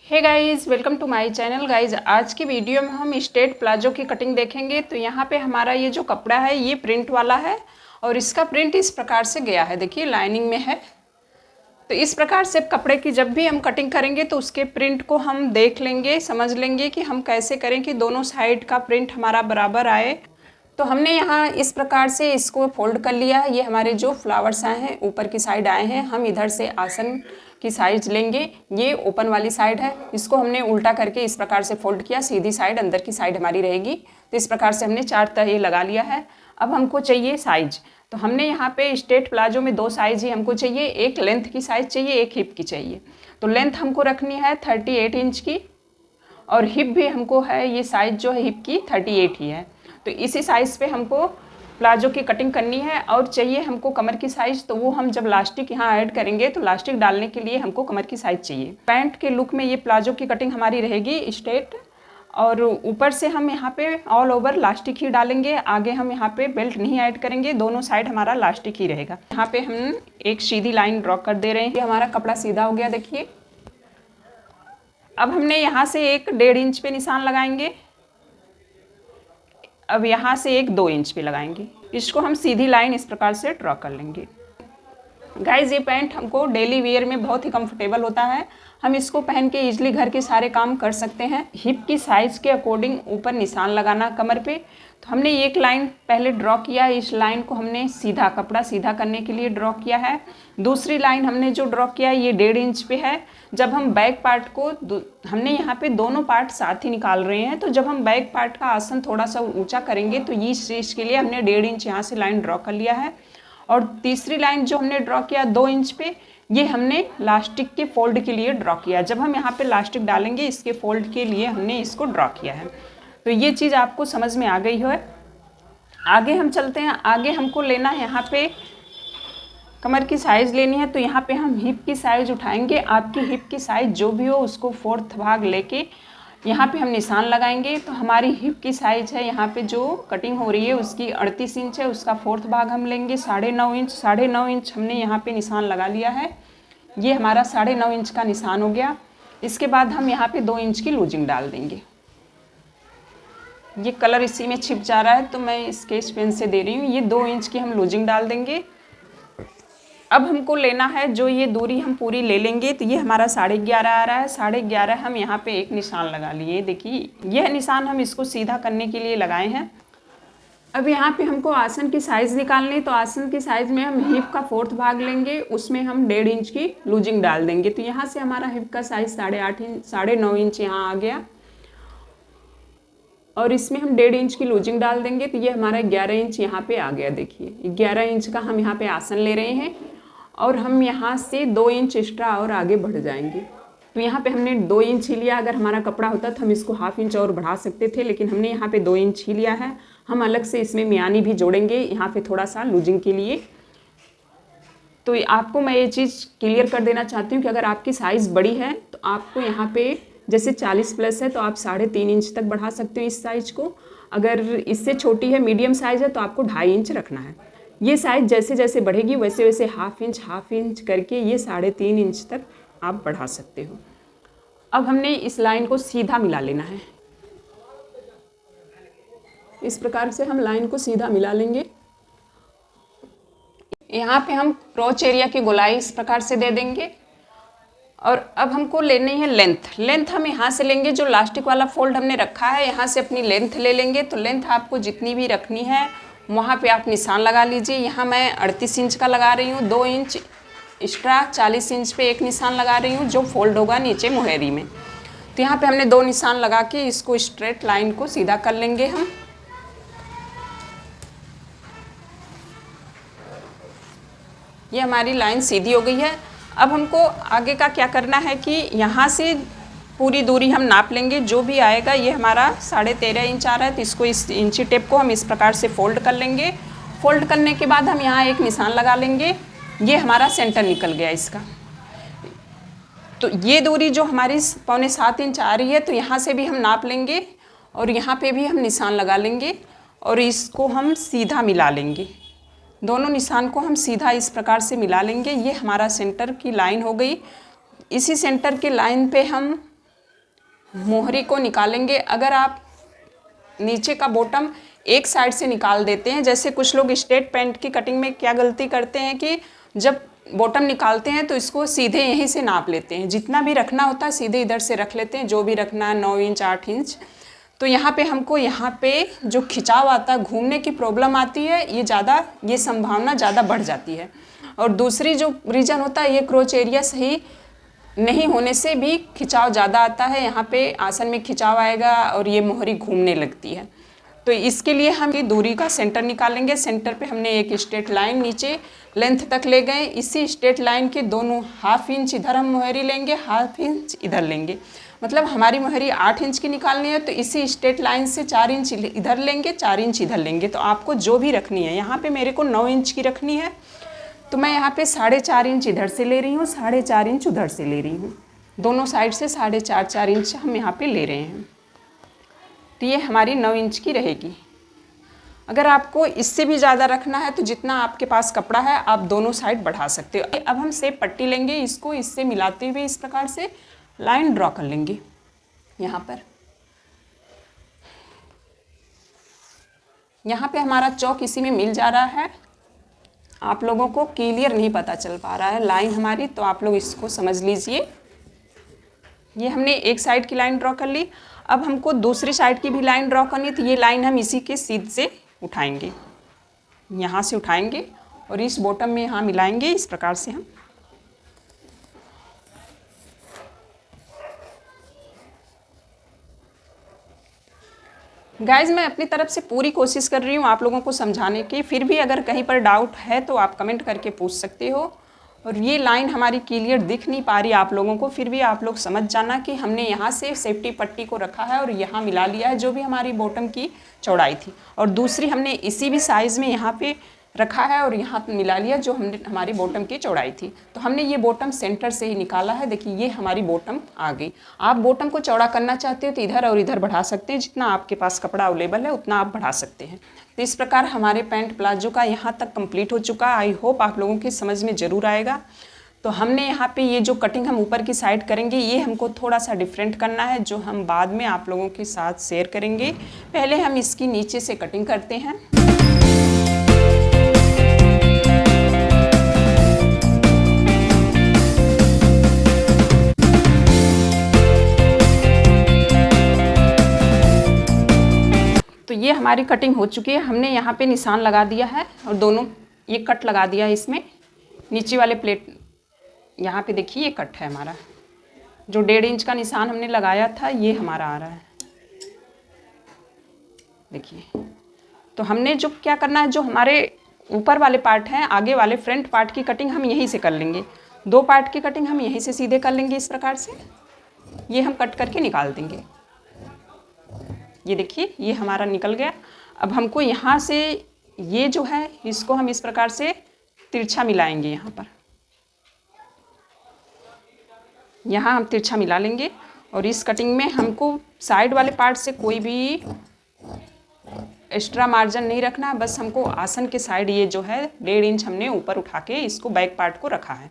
Hey guys, welcome to my channel. Guys, आज की video में हम स्ट्रेट प्लाजो की कटिंग देखेंगे। तो यहाँ पे हमारा ये जो कपड़ा है ये प्रिंट वाला है और इसका प्रिंट इस प्रकार से गया है। देखिए लाइनिंग में है। तो इस प्रकार से कपड़े की जब भी हम कटिंग करेंगे तो उसके प्रिंट को हम देख लेंगे, समझ लेंगे कि हम कैसे करें कि दोनों साइड का प्रिंट हमारा बराबर आए। तो हमने यहाँ इस प्रकार से इसको फोल्ड कर लिया है। ये हमारे जो फ्लावर्स आए हैं ऊपर की साइड आए हैं। हम इधर से आसन की साइज लेंगे। ये ओपन वाली साइड है, इसको हमने उल्टा करके इस प्रकार से फोल्ड किया। सीधी साइड अंदर की साइड हमारी रहेगी। तो इस प्रकार से हमने 4 तह लगा लिया है। अब हमको चाहिए साइज। तो हमने यहाँ पे स्ट्रेट प्लाजो में 2 साइज ही हमको चाहिए। एक लेंथ की साइज चाहिए, एक हिप की चाहिए। तो लेंथ हमको रखनी है 38 इंच की और हिप भी हमको है, ये साइज जो है हिप की 38 ही है। तो इसी साइज़ पे हमको प्लाजो की कटिंग करनी है। और चाहिए हमको कमर की साइज़। तो वो हम जब लास्टिक यहाँ ऐड करेंगे तो लास्टिक डालने के लिए हमको कमर की साइज़ चाहिए। पैंट के लुक में ये प्लाजो की कटिंग हमारी रहेगी स्ट्रेट। और ऊपर से हम यहाँ पे ऑल ओवर लास्टिक ही डालेंगे। आगे हम यहाँ पे बेल्ट नहीं ऐड करेंगे, दोनों साइड हमारा लास्टिक ही रहेगा। यहाँ पे हम एक सीधी लाइन ड्रॉ कर दे रहे हैं। ये हमारा कपड़ा सीधा हो गया। देखिए अब हमने यहाँ से एक 1.5 इंच पे निशान लगाएंगे। अब यहाँ से एक 2 इंच पे लगाएंगे। इसको हम सीधी लाइन इस प्रकार से ड्रॉ कर लेंगे। गाइज, ये पैंट हमको डेली वेयर में बहुत ही कंफर्टेबल होता है। हम इसको पहन के इजीली घर के सारे काम कर सकते हैं। हिप की साइज़ के अकॉर्डिंग ऊपर निशान लगाना कमर पे। तो हमने एक लाइन पहले ड्रॉ किया। इस लाइन को हमने सीधा कपड़ा सीधा करने के लिए ड्रॉ किया है। दूसरी लाइन हमने जो ड्रॉ किया है ये 1.5 इंच पे है। जब हम बैक पार्ट को हमने यहाँ पे दोनों पार्ट साथ ही निकाल रहे हैं। तो जब हम बैक पार्ट का आसन थोड़ा सा ऊंचा करेंगे तो ये चीज़ के लिए हमने 1.5 इंच यहाँ से लाइन ड्रॉ कर लिया है। और तीसरी लाइन जो हमने ड्रॉ किया 2 इंच पे, ये हमने लास्टिक के फोल्ड के लिए ड्रॉ किया। जब हम यहाँ पे लास्टिक डालेंगे इसके फोल्ड के लिए हमने इसको ड्रॉ किया है। तो ये चीज़ आपको समझ में आ गई है। आगे हम चलते हैं। आगे हमको लेना है यहाँ पे कमर की साइज़ लेनी है। तो यहाँ पे हम हिप की साइज़ उठाएंगे। आपकी हिप की साइज़ जो भी हो उसको 4th भाग लेके यहाँ पे हम निशान लगाएंगे। तो हमारी हिप की साइज़ है यहाँ पे जो कटिंग हो रही है उसकी 38 इंच है। उसका 4th भाग हम लेंगे 9.5 इंच। 9.5 इंच हमने यहाँ पे निशान लगा लिया है। ये हमारा 9.5 इंच का निशान हो गया। इसके बाद हम यहाँ पे 2 इंच की लूजिंग डाल देंगे। ये कलर इसी में छिप जा रहा है तो मैं स्केच पेन से दे रही हूँ। ये 2 इंच की हम लूजिंग डाल देंगे। अब हमको लेना है जो ये दूरी हम पूरी ले लेंगे। तो ये हमारा 11.5 आ रहा है। 11.5 हम यहाँ पे एक निशान लगा लिए। देखिए यह निशान हम इसको सीधा करने के लिए लगाए हैं। अब यहाँ पे हमको आसन की साइज़ निकालनी। तो आसन की साइज़ में हम हिप का 4th भाग लेंगे, उसमें हम 1.5 इंच की लूजिंग डाल देंगे। तो यहाँ से हमारा हिप का साइज़ 9.5 इंच यहाँ आ गया। और इसमें हम 1.5 इंच की लूजिंग डाल देंगे। तो ये हमारा 11 इंच यहाँ पे आ गया। देखिए 11 इंच का हम यहाँ पे आसन ले रहे हैं और हम यहाँ से 2 इंच एक्स्ट्रा और आगे बढ़ जाएंगे। तो यहाँ पे हमने 2 इंच ही लिया। अगर हमारा कपड़ा होता तो हम इसको 1/2 इंच और बढ़ा सकते थे, लेकिन हमने यहाँ पे 2 इंच ही लिया है। हम अलग से इसमें मियानी भी जोड़ेंगे यहाँ पे थोड़ा सा लूजिंग के लिए। तो आपको मैं ये चीज़ क्लियर कर देना चाहती हूँ कि अगर आपकी साइज़ बड़ी है तो आपको यहाँ पे जैसे 40+ है तो आप 3.5 इंच तक बढ़ा सकते हो इस साइज़ को। अगर इससे छोटी है, मीडियम साइज़ है, तो आपको 2.5 इंच रखना है। ये साइज़ जैसे जैसे बढ़ेगी वैसे वैसे 1/2 इंच करके ये 3.5 इंच तक आप बढ़ा सकते हो। अब हमने इस लाइन को सीधा मिला लेना है। इस प्रकार से हम लाइन को सीधा मिला लेंगे। यहाँ पे हम क्रोच एरिया की गोलाई इस प्रकार से दे देंगे। और अब हमको लेनी है लेंथ। लेंथ हम यहाँ से लेंगे, जो लास्टिक वाला फोल्ड हमने रखा है यहाँ से अपनी लेंथ ले लेंगे। तो लेंथ आपको जितनी भी रखनी है वहाँ पे आप निशान लगा लीजिए। यहाँ मैं 38 इंच का लगा रही हूँ। 2 इंच एक्स्ट्रा 40 इंच पे एक निशान लगा रही हूँ जो फोल्ड होगा नीचे मुहैरी में। तो यहाँ पे हमने 2 निशान लगा के इसको स्ट्रेट लाइन को सीधा कर लेंगे हम। ये हमारी लाइन सीधी हो गई है। अब हमको आगे का क्या करना है कि यहाँ से पूरी दूरी हम नाप लेंगे जो भी आएगा। ये हमारा 13.5 इंच आ रहा है। तो इसको इस इंची टेप को हम इस प्रकार से फोल्ड कर लेंगे। फोल्ड करने के बाद हम यहाँ एक निशान लगा लेंगे। ये हमारा सेंटर निकल गया इसका। तो ये दूरी जो हमारी 6.25 इंच आ रही है तो यहाँ से भी हम नाप लेंगे और यहाँ पे भी हम निशान लगा लेंगे और इसको हम सीधा मिला लेंगे। दोनों निशान को हम सीधा इस प्रकार से मिला लेंगे। ये हमारा सेंटर की लाइन हो गई। इसी सेंटर की लाइन पे हम मोहरी को निकालेंगे। अगर आप नीचे का बॉटम एक साइड से निकाल देते हैं, जैसे कुछ लोग स्ट्रेट पैंट की कटिंग में क्या गलती करते हैं कि जब बॉटम निकालते हैं तो इसको सीधे यहीं से नाप लेते हैं, जितना भी रखना होता है सीधे इधर से रख लेते हैं, जो भी रखना है 9 इंच 8 इंच। तो यहाँ पे हमको यहाँ पे जो खिंचाव आता है, घूमने की प्रॉब्लम आती है, ये संभावना ज़्यादा बढ़ जाती है। और दूसरी जो रीज़न होता है, ये क्रोच एरिया सही नहीं होने से भी खिंचाव ज़्यादा आता है, यहाँ पे आसन में खिंचाव आएगा और ये मोहरी घूमने लगती है। तो इसके लिए हम ये दूरी का सेंटर निकालेंगे। सेंटर पे हमने एक स्ट्रेट लाइन नीचे लेंथ तक ले गए, इसी स्ट्रेट लाइन के दोनों ½ इंच इधर हम मोहरी लेंगे, ½ इंच इधर लेंगे। मतलब हमारी मोहरी 8 इंच की निकालनी है, तो इसी स्ट्रेट लाइन से 4 इंच इधर लेंगे, 4 इंच इधर लेंगे। तो आपको जो भी रखनी है, यहाँ पे मेरे को 9 इंच की रखनी है, तो मैं यहाँ पे 4.5 इंच इधर से ले रही हूँ, 4.5 इंच उधर से ले रही हूँ। दोनों साइड से 4.5 इंच हम यहाँ पे ले रहे हैं। तो ये हमारी 9 इंच की रहेगी। अगर आपको इससे भी ज़्यादा रखना है तो जितना आपके पास कपड़ा है आप दोनों साइड बढ़ा सकते हो। अब हम सेप पट्टी लेंगे, इसको इससे मिलाते हुए इस प्रकार से लाइन ड्रॉ कर लेंगे। यहाँ पे हमारा चौक इसी में मिल जा रहा है। आप लोगों को क्लियर नहीं पता चल पा रहा है लाइन हमारी, तो आप लोग इसको समझ लीजिए। ये हमने एक साइड की लाइन ड्रॉ कर ली। अब हमको दूसरी साइड की भी लाइन ड्रॉ करनी, तो ये लाइन हम इसी के सीध से उठाएंगे, यहाँ से उठाएंगे और इस बॉटम में यहाँ मिलाएंगे। इस प्रकार से हम गाइज मैं अपनी तरफ से पूरी कोशिश कर रही हूँ आप लोगों को समझाने की, फिर भी अगर कहीं पर डाउट है तो आप कमेंट करके पूछ सकते हो। और ये लाइन हमारी क्लियर दिख नहीं पा रही आप लोगों को, फिर भी आप लोग समझ जाना कि हमने यहाँ से सेफ्टी पट्टी को रखा है और यहाँ मिला लिया है जो भी हमारी बॉटम की चौड़ाई थी, और दूसरी हमने इसी भी साइज़ में यहाँ पे रखा है और यहाँ मिला लिया जो हमने हमारी बॉटम की चौड़ाई थी। तो हमने ये बॉटम सेंटर से ही निकाला है। देखिए ये हमारी बॉटम आ गई। आप बॉटम को चौड़ा करना चाहते हो तो इधर और इधर बढ़ा सकते हैं, जितना आपके पास कपड़ा अवेलेबल है उतना आप बढ़ा सकते हैं। तो इस प्रकार हमारे पैंट प्लाजो का यहाँ तक कंप्लीट हो चुका। आई होप आप लोगों की समझ में ज़रूर आएगा। तो हमने यहाँ पे ये जो कटिंग हम ऊपर की साइड करेंगे, ये हमको थोड़ा सा डिफरेंट करना है, जो हम बाद में आप लोगों के साथ शेयर करेंगे। पहले हम इसकी नीचे से कटिंग करते हैं। तो ये हमारी कटिंग हो चुकी है। हमने यहाँ पे निशान लगा दिया है और दोनों ये कट लगा दिया है इसमें। नीचे वाले प्लेट यहाँ पे देखिए ये कट है हमारा, जो 1.5 इंच का निशान हमने लगाया था ये हमारा आ रहा है, देखिए। तो हमने जो क्या करना है, जो हमारे ऊपर वाले पार्ट हैं, आगे वाले फ्रंट पार्ट की कटिंग हम यहीं से कर लेंगे। 2 पार्ट की कटिंग हम यहीं से सीधे कर लेंगे। इस प्रकार से ये हम कट करके निकाल देंगे। ये देखिए ये हमारा निकल गया। अब हमको यहाँ से ये जो है इसको हम इस प्रकार से तिरछा मिलाएंगे। यहाँ हम तिरछा मिला लेंगे और इस कटिंग में हमको साइड वाले पार्ट से कोई भी एक्स्ट्रा मार्जिन नहीं रखना, बस हमको आसन के साइड ये जो है 1.5 इंच हमने ऊपर उठा के इसको बैक पार्ट को रखा है।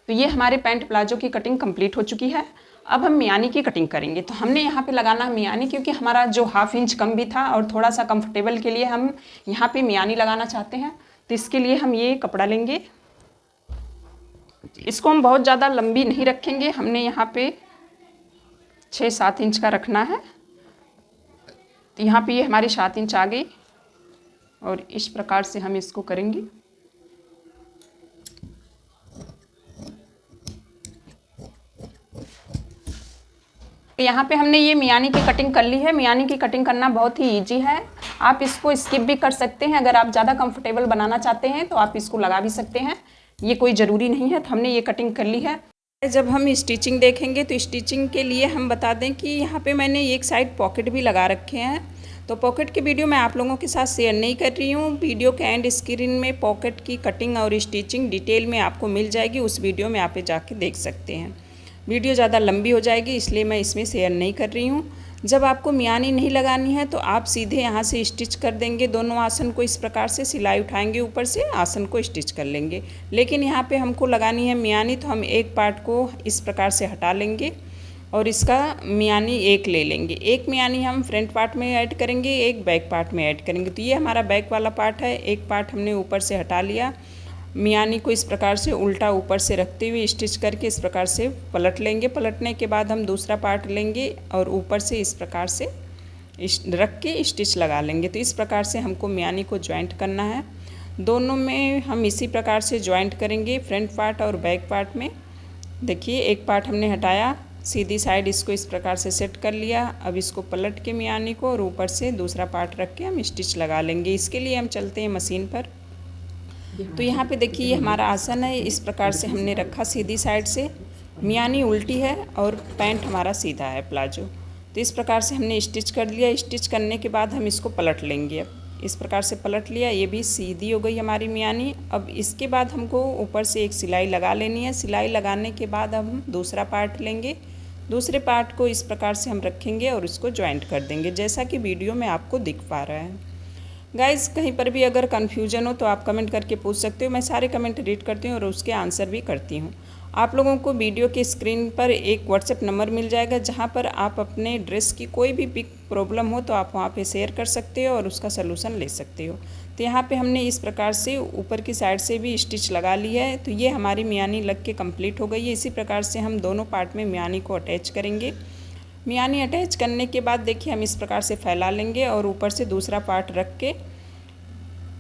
तो ये हमारे पैंट प्लाजो की कटिंग कंप्लीट हो चुकी है। अब हम मियानी की कटिंग करेंगे। तो हमने यहाँ पे लगाना है मियानी, क्योंकि हमारा जो ½ इंच कम भी था और थोड़ा सा कंफर्टेबल के लिए हम यहाँ पे मियानी लगाना चाहते हैं। तो इसके लिए हम ये कपड़ा लेंगे, इसको हम बहुत ज़्यादा लंबी नहीं रखेंगे, हमने यहाँ पे 6-7 इंच का रखना है। तो यहाँ पे ये हमारी 7 इंच आ गई और इस प्रकार से हम इसको करेंगे। यहाँ पे हमने ये मियानी की कटिंग कर ली है। मियानी की कटिंग करना बहुत ही इजी है, आप इसको स्किप भी कर सकते हैं। अगर आप ज़्यादा कंफर्टेबल बनाना चाहते हैं तो आप इसको लगा भी सकते हैं, ये कोई ज़रूरी नहीं है। तो हमने ये कटिंग कर ली है। जब हम स्टिचिंग देखेंगे तो स्टिचिंग के लिए हम बता दें कि यहाँ पे मैंने एक साइड पॉकेट भी लगा रखे हैं। तो पॉकेट की वीडियो मैं आप लोगों के साथ शेयर नहीं कर रही हूँ। वीडियो के एंड स्क्रीन में पॉकेट की कटिंग और स्टिचिंग डिटेल में आपको मिल जाएगी, उस वीडियो में आप जाके देख सकते हैं। वीडियो ज़्यादा लंबी हो जाएगी इसलिए मैं इसमें शेयर नहीं कर रही हूँ। जब आपको मियानी नहीं लगानी है तो आप सीधे यहाँ से स्टिच कर देंगे। दोनों आसन को इस प्रकार से सिलाई उठाएंगे, ऊपर से आसन को स्टिच कर लेंगे। लेकिन यहाँ पे हमको लगानी है मियानी, तो हम एक पार्ट को इस प्रकार से हटा लेंगे और इसका मियानी एक ले लेंगे। एक मियानी हम फ्रंट पार्ट में ऐड करेंगे, एक बैक पार्ट में ऐड करेंगे। तो ये हमारा बैक वाला पार्ट है, एक पार्ट हमने ऊपर से हटा लिया। मियानी को इस प्रकार से उल्टा ऊपर से रखते हुए स्टिच करके इस प्रकार से पलट लेंगे। पलटने के बाद हम दूसरा पार्ट लेंगे और ऊपर से इस प्रकार से रख के स्टिच लगा लेंगे। तो इस प्रकार से हमको मियानी को ज्वाइंट करना है। दोनों में हम इसी प्रकार से ज्वाइंट करेंगे, फ्रंट पार्ट और बैक पार्ट में। देखिए एक पार्ट हमने हटाया, सीधी साइड इसको इस प्रकार से सेट कर लिया। अब इसको पलट के मियानी को और ऊपर से दूसरा पार्ट रख के हम स्टिच लगा लेंगे। इसके लिए हम चलते हैं मशीन पर। तो यहाँ पे देखिए ये हमारा आसन है, इस प्रकार से हमने रखा सीधी साइड से। मियानी उल्टी है और पैंट हमारा सीधा है प्लाजो। तो इस प्रकार से हमने स्टिच कर लिया। स्टिच करने के बाद हम इसको पलट लेंगे। अब इस प्रकार से पलट लिया, ये भी सीधी हो गई हमारी मियानी। अब इसके बाद हमको ऊपर से एक सिलाई लगा लेनी है। सिलाई लगाने के बाद हम दूसरा पार्ट लेंगे। दूसरे पार्ट को इस प्रकार से हम रखेंगे और इसको ज्वाइंट कर देंगे, जैसा कि वीडियो में आपको दिख पा रहा है। गाइज़ कहीं पर भी अगर कन्फ्यूजन हो तो आप कमेंट करके पूछ सकते हो। मैं सारे कमेंट रीड करती हूँ और उसके आंसर भी करती हूँ। आप लोगों को वीडियो के स्क्रीन पर एक व्हाट्सएप नंबर मिल जाएगा, जहाँ पर आप अपने ड्रेस की कोई भी पिक प्रॉब्लम हो तो आप वहाँ पे शेयर कर सकते हो और उसका सलूशन ले सकते हो। तो यहाँ पे हमने इस प्रकार से ऊपर की साइड से भी स्टिच लगा लिया है। तो ये हमारी मियानी लग के कंप्लीट हो गई है। इसी प्रकार से हम दोनों पार्ट में मियानी को अटैच करेंगे। मियानी अटैच करने के बाद देखिए हम इस प्रकार से फैला लेंगे और ऊपर से दूसरा पार्ट रख के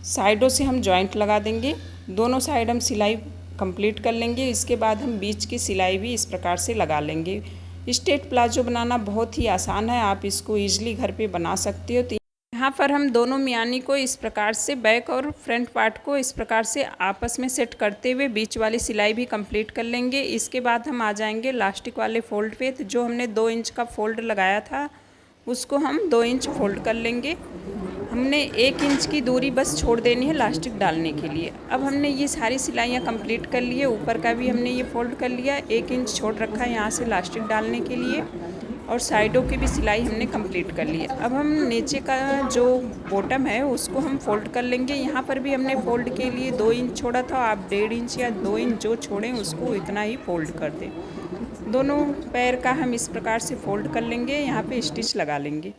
साइडों से हम जॉइंट लगा देंगे। दोनों साइड हम सिलाई कंप्लीट कर लेंगे। इसके बाद हम बीच की सिलाई भी इस प्रकार से लगा लेंगे। स्ट्रेट प्लाजो बनाना बहुत ही आसान है, आप इसको ईजिली घर पे बना सकते हो। तो यहाँ पर हम दोनों मियानी को इस प्रकार से बैक और फ्रंट पार्ट को इस प्रकार से आपस में सेट करते हुए बीच वाली सिलाई भी कंप्लीट कर लेंगे। इसके बाद हम आ जाएंगे लास्टिक वाले फोल्ड पे। तो जो हमने 2 इंच का फोल्ड लगाया था उसको हम 2 इंच फोल्ड कर लेंगे। हमने 1 इंच की दूरी बस छोड़ देनी है लास्टिक डालने के लिए। अब हमने ये सारी सिलाइयाँ कंप्लीट कर ली है। ऊपर का भी हमने ये फोल्ड कर लिया, 1 इंच छोड़ रखा है यहाँ से लास्टिक डालने के लिए, और साइडों की भी सिलाई हमने कंप्लीट कर ली है। अब हम नीचे का जो बॉटम है उसको हम फोल्ड कर लेंगे। यहाँ पर भी हमने फोल्ड के लिए 2 इंच छोड़ा था, आप 1.5 इंच या 2 इंच जो छोड़ें उसको इतना ही फोल्ड कर दें। दोनों पैर का हम इस प्रकार से फोल्ड कर लेंगे, यहाँ पे स्टिच लगा लेंगे।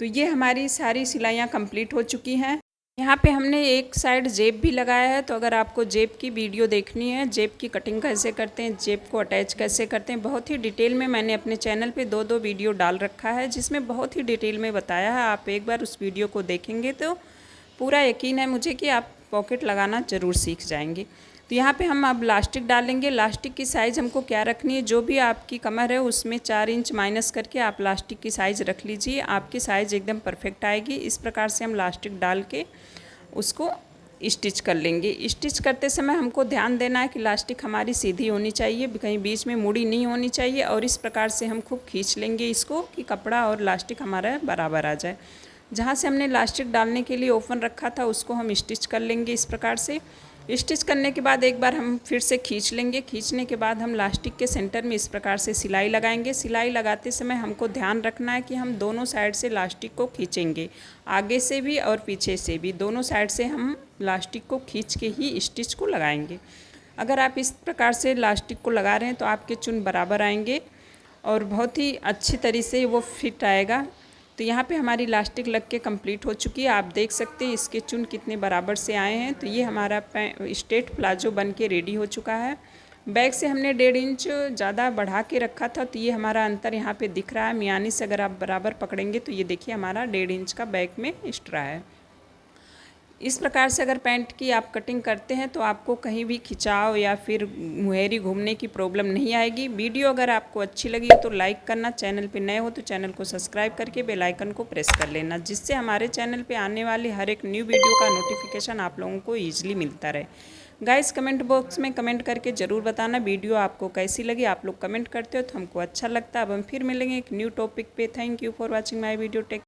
तो ये हमारी सारी सिलाइयाँ कंप्लीट हो चुकी हैं। यहाँ पे हमने एक साइड जेब भी लगाया है। तो अगर आपको जेब की वीडियो देखनी है, जेब की कटिंग कैसे करते हैं, जेब को अटैच कैसे करते हैं, बहुत ही डिटेल में मैंने अपने चैनल पे 2 वीडियो डाल रखा है, जिसमें बहुत ही डिटेल में बताया है। आप एक बार उस वीडियो को देखेंगे तो पूरा यकीन है मुझे कि आप पॉकेट लगाना ज़रूर सीख जाएंगे। तो यहाँ पे हम अब लास्टिक डालेंगे। लास्टिक की साइज़ हमको क्या रखनी है, जो भी आपकी कमर है उसमें 4 इंच माइनस करके आप लास्टिक की साइज़ रख लीजिए, आपकी साइज़ एकदम परफेक्ट आएगी। इस प्रकार से हम लास्टिक डाल के उसको स्टिच कर लेंगे। स्टिच करते समय हमको ध्यान देना है कि लास्टिक हमारी सीधी होनी चाहिए, कहीं बीच में मुड़ी नहीं होनी चाहिए। और इस प्रकार से हम खूब खींच लेंगे इसको कि कपड़ा और लास्टिक हमारा बराबर आ जाए। जहाँ से हमने लास्टिक डालने के लिए ओपन रखा था उसको हम स्टिच कर लेंगे। इस प्रकार से स्टिच करने के बाद एक बार हम फिर से खींच लेंगे। खींचने के बाद हम लास्टिक के सेंटर में इस प्रकार से सिलाई लगाएंगे। सिलाई लगाते समय हमको ध्यान रखना है कि हम दोनों साइड से लास्टिक को खींचेंगे, आगे से भी और पीछे से भी, दोनों साइड से हम लास्टिक को खींच के ही स्टिच को लगाएंगे। अगर आप इस प्रकार से लास्टिक को लगा रहे हैं तो आपके चुन बराबर आएंगे और बहुत ही अच्छी तरीके से वो फिट आएगा। तो यहाँ पे हमारी लास्टिक लग के कंप्लीट हो चुकी है। आप देख सकते हैं इसके चुन कितने बराबर से आए हैं। तो ये हमारा स्ट्रेट प्लाजो बन के रेडी हो चुका है। बैक से हमने 1.5 इंच ज़्यादा बढ़ा के रखा था, तो ये हमारा अंतर यहाँ पे दिख रहा है। मियानी से अगर आप बराबर पकड़ेंगे तो ये देखिए हमारा 1.5 इंच का बैक में एक्स्ट्रा है। इस प्रकार से अगर पैंट की आप कटिंग करते हैं तो आपको कहीं भी खिंचाव या फिर मुहैरी घूमने की प्रॉब्लम नहीं आएगी। वीडियो अगर आपको अच्छी लगी हो तो लाइक करना, चैनल पे नए हो तो चैनल को सब्सक्राइब करके बेल आइकन को प्रेस कर लेना, जिससे हमारे चैनल पे आने वाले हर एक न्यू वीडियो का नोटिफिकेशन आप लोगों को ईजिली मिलता रहे। गाइस कमेंट बॉक्स में कमेंट करके ज़रूर बताना वीडियो आपको कैसी लगी। आप लोग कमेंट करते हो तो हमको अच्छा लगता है। अब हम फिर मिलेंगे एक न्यू टॉपिक पे। Thank you for watching my video. Take